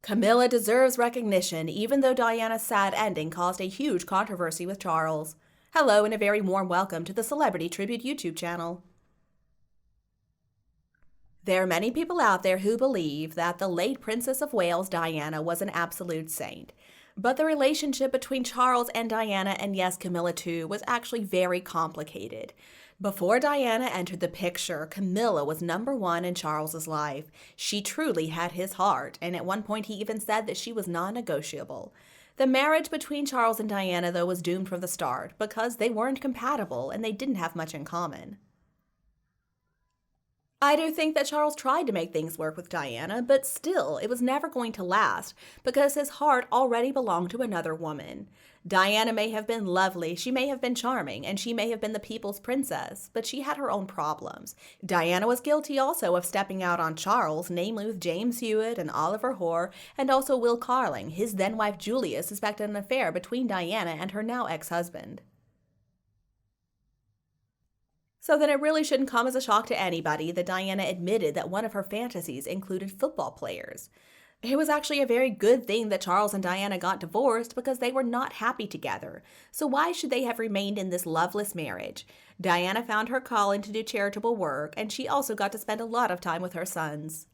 Camilla deserves recognition, even though Diana's sad ending caused a huge controversy with Charles. Hello, and a very warm welcome to the Celebrity Tribute YouTube channel. There are many people out there who believe that the late Princess of Wales, Diana, was an absolute saint. But the relationship between Charles and Diana, and yes, Camilla too, was actually very complicated. Before Diana entered the picture, Camilla was number one in Charles's life. She truly had his heart, and at one point he even said that she was non-negotiable. The marriage between Charles and Diana, though, was doomed from the start because they weren't compatible and they didn't have much in common. I do think that Charles tried to make things work with Diana, but still, it was never going to last because his heart already belonged to another woman. Diana may have been lovely, she may have been charming, and she may have been the people's princess, but she had her own problems. Diana was guilty also of stepping out on Charles, namely with James Hewitt and Oliver Hoare, and also Will Carling. His then-wife Julia suspected an affair between Diana and her now ex-husband. So then it really shouldn't come as a shock to anybody that Diana admitted that one of her fantasies included football players. It was actually a very good thing that Charles and Diana got divorced because they were not happy together. So why should they have remained in this loveless marriage? Diana found her calling to do charitable work, and she also got to spend a lot of time with her sons.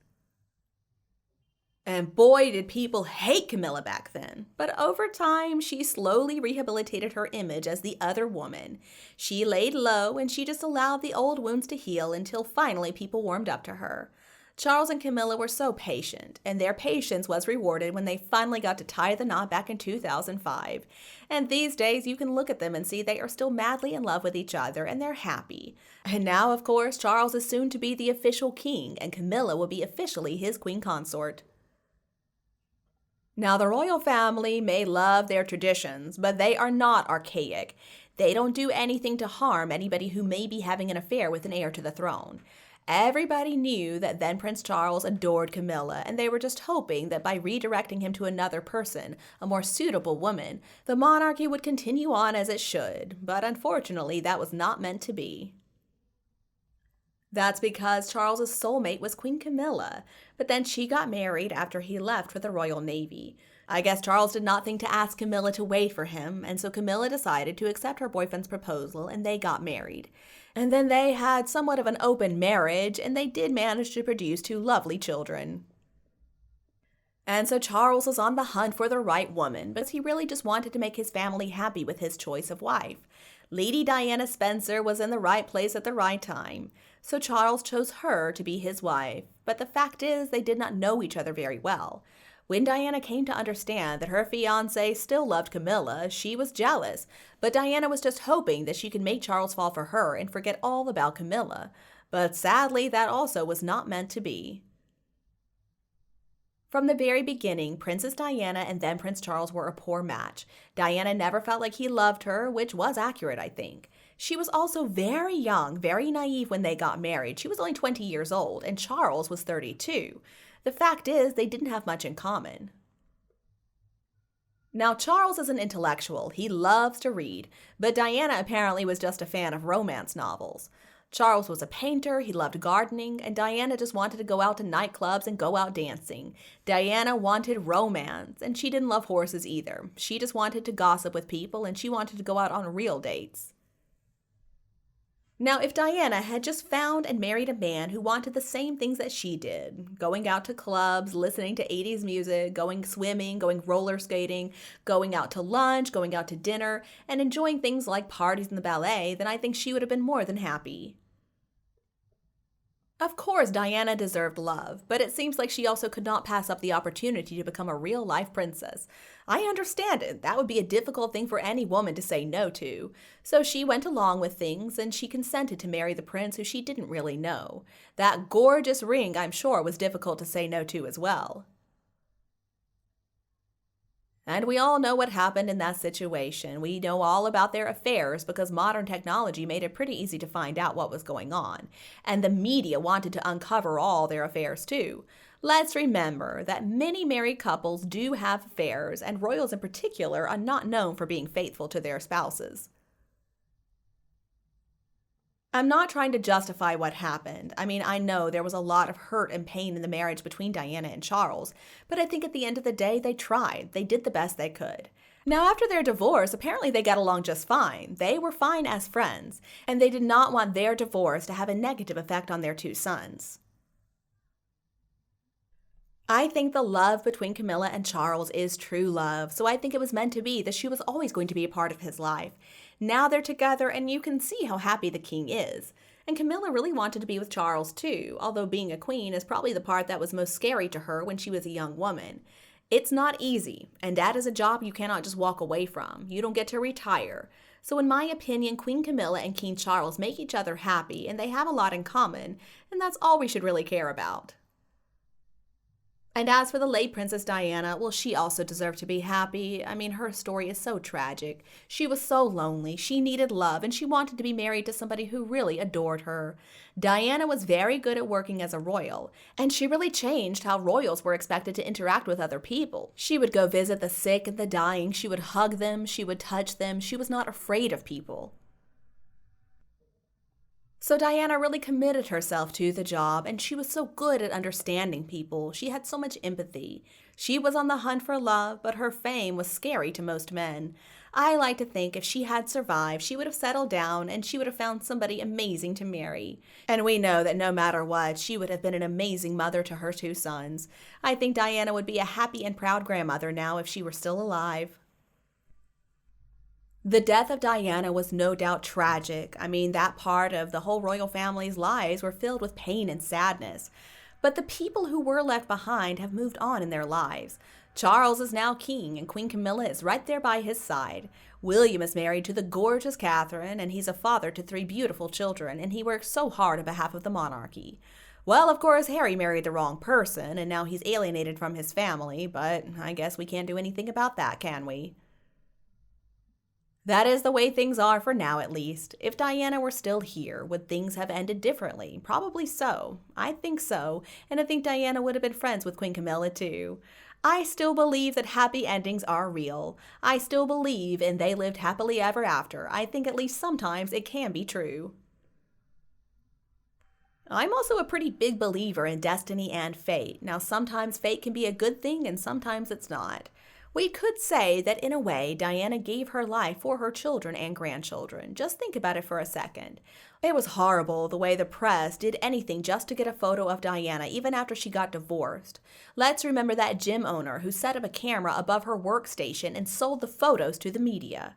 And boy, did people hate Camilla back then. But over time, she slowly rehabilitated her image as the other woman. She laid low and she just allowed the old wounds to heal until finally people warmed up to her. Charles and Camilla were so patient, and their patience was rewarded when they finally got to tie the knot back in 2005. And these days, you can look at them and see they are still madly in love with each other, and they're happy. And now, of course, Charles is soon to be the official king, and Camilla will be officially his queen consort. Now, the royal family may love their traditions, but they are not archaic. They don't do anything to harm anybody who may be having an affair with an heir to the throne. Everybody knew that then Prince Charles adored Camilla, and they were just hoping that by redirecting him to another person, a more suitable woman, the monarchy would continue on as it should. But unfortunately, that was not meant to be. That's because Charles's soulmate was Queen Camilla, but then she got married after he left for the Royal Navy. I guess Charles did not think to ask Camilla to wait for him, and so Camilla decided to accept her boyfriend's proposal, and they got married. And then they had somewhat of an open marriage, and they did manage to produce 2 lovely children. And so Charles was on the hunt for the right woman, because he really just wanted to make his family happy with his choice of wife. Lady Diana Spencer was in the right place at the right time, so Charles chose her to be his wife. But the fact is, they did not know each other very well. When Diana came to understand that her fiancé still loved Camilla, she was jealous, but Diana was just hoping that she could make Charles fall for her and forget all about Camilla. But sadly, that also was not meant to be. From the very beginning, Princess Diana and then Prince Charles were a poor match. Diana never felt like he loved her, which was accurate, I think. She was also very young, very naive when they got married. She was only 20 years old, and Charles was 32. The fact is, they didn't have much in common. Now, Charles is an intellectual. He loves to read, but Diana apparently was just a fan of romance novels. Charles was a painter, he loved gardening, and Diana just wanted to go out to nightclubs and go out dancing. Diana wanted romance, and she didn't love horses either. She just wanted to gossip with people, and she wanted to go out on real dates. Now, if Diana had just found and married a man who wanted the same things that she did, going out to clubs, listening to 80s music, going swimming, going roller skating, going out to lunch, going out to dinner, and enjoying things like parties and the ballet, then I think she would have been more than happy. Of course, Diana deserved love, but it seems like she also could not pass up the opportunity to become a real-life princess. I understand it. That would be a difficult thing for any woman to say no to. So she went along with things, and she consented to marry the prince who she didn't really know. That gorgeous ring, I'm sure, was difficult to say no to as well. And we all know what happened in that situation. We know all about their affairs because modern technology made it pretty easy to find out what was going on. And the media wanted to uncover all their affairs too. Let's remember that many married couples do have affairs, and royals in particular are not known for being faithful to their spouses. I'm not trying to justify what happened. I mean, I know there was a lot of hurt and pain in the marriage between Diana and Charles, but I think at the end of the day, they tried. They did the best they could. Now, after their divorce, apparently they got along just fine. They were fine as friends, and they did not want their divorce to have a negative effect on their two sons. I think the love between Camilla and Charles is true love, so I think it was meant to be that she was always going to be a part of his life. Now they're together, and you can see how happy the king is. And Camilla really wanted to be with Charles too, although being a queen is probably the part that was most scary to her when she was a young woman. It's not easy, and that is a job you cannot just walk away from. You don't get to retire. So in my opinion, Queen Camilla and King Charles make each other happy, and they have a lot in common, and that's all we should really care about. And as for the late Princess Diana, well, she also deserved to be happy. I mean, her story is so tragic. She was so lonely, she needed love, and she wanted to be married to somebody who really adored her. Diana was very good at working as a royal, and she really changed how royals were expected to interact with other people. She would go visit the sick and the dying, she would hug them, she would touch them, she was not afraid of people. So Diana really committed herself to the job, and she was so good at understanding people. She had so much empathy. She was on the hunt for love, but her fame was scary to most men. I like to think if she had survived, she would have settled down and she would have found somebody amazing to marry. And we know that no matter what, she would have been an amazing mother to her two sons. I think Diana would be a happy and proud grandmother now if she were still alive. The death of Diana was no doubt tragic. I mean, that part of the whole royal family's lives were filled with pain and sadness. But the people who were left behind have moved on in their lives. Charles is now king, and Queen Camilla is right there by his side. William is married to the gorgeous Catherine, and he's a father to 3 beautiful children, and he works so hard on behalf of the monarchy. Well, of course, Harry married the wrong person, and now he's alienated from his family, but I guess we can't do anything about that, can we? That is the way things are for now, at least. If Diana were still here, would things have ended differently? Probably so. I think so, and I think Diana would have been friends with Queen Camilla too. I still believe that happy endings are real. I still believe in they lived happily ever after. I think at least sometimes it can be true. I'm also a pretty big believer in destiny and fate. Now, sometimes fate can be a good thing and sometimes it's not. We could say that in a way, Diana gave her life for her children and grandchildren. Just think about it for a second. It was horrible the way the press did anything just to get a photo of Diana, even after she got divorced. Let's remember that gym owner who set up a camera above her workstation and sold the photos to the media.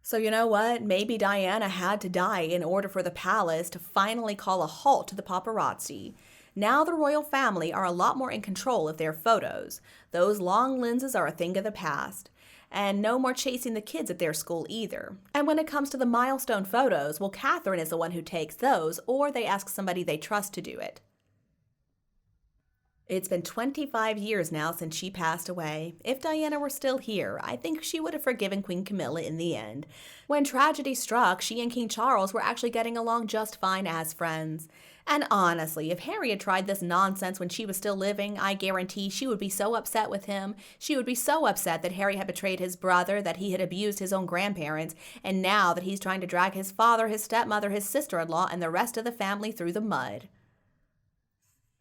So you know what? Maybe Diana had to die in order for the palace to finally call a halt to the paparazzi. Now the royal family are a lot more in control of their photos. Those long lenses are a thing of the past. And no more chasing the kids at their school either. And when it comes to the milestone photos, well, Catherine is the one who takes those, or they ask somebody they trust to do it. It's been 25 years now since she passed away. If Diana were still here, I think she would have forgiven Queen Camilla in the end. When tragedy struck, she and King Charles were actually getting along just fine as friends. And honestly, if Harry had tried this nonsense when she was still living, I guarantee she would be so upset with him. She would be so upset that Harry had betrayed his brother, that he had abused his own grandparents, and now that he's trying to drag his father, his stepmother, his sister-in-law, and the rest of the family through the mud.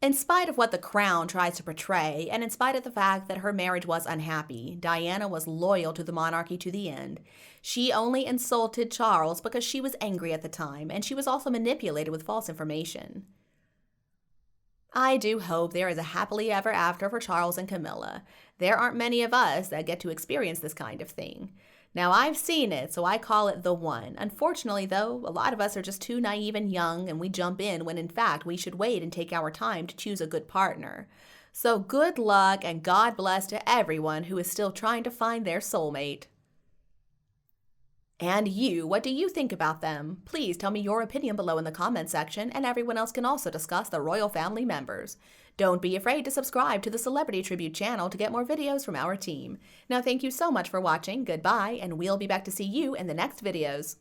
In spite of what the crown tries to portray, and in spite of the fact that her marriage was unhappy, Diana was loyal to the monarchy to the end. She only insulted Charles because she was angry at the time, and she was also manipulated with false information. I do hope there is a happily ever after for Charles and Camilla. There aren't many of us that get to experience this kind of thing. Now, I've seen it, so I call it the one. Unfortunately, though, a lot of us are just too naive and young, and we jump in when, in fact, we should wait and take our time to choose a good partner. So good luck, and God bless to everyone who is still trying to find their soulmate. And you, what do you think about them? Please tell me your opinion below in the comment section, and everyone else can also discuss the royal family members. Don't be afraid to subscribe to the Celebrity Tribute channel to get more videos from our team. Now, thank you so much for watching, goodbye, and we'll be back to see you in the next videos.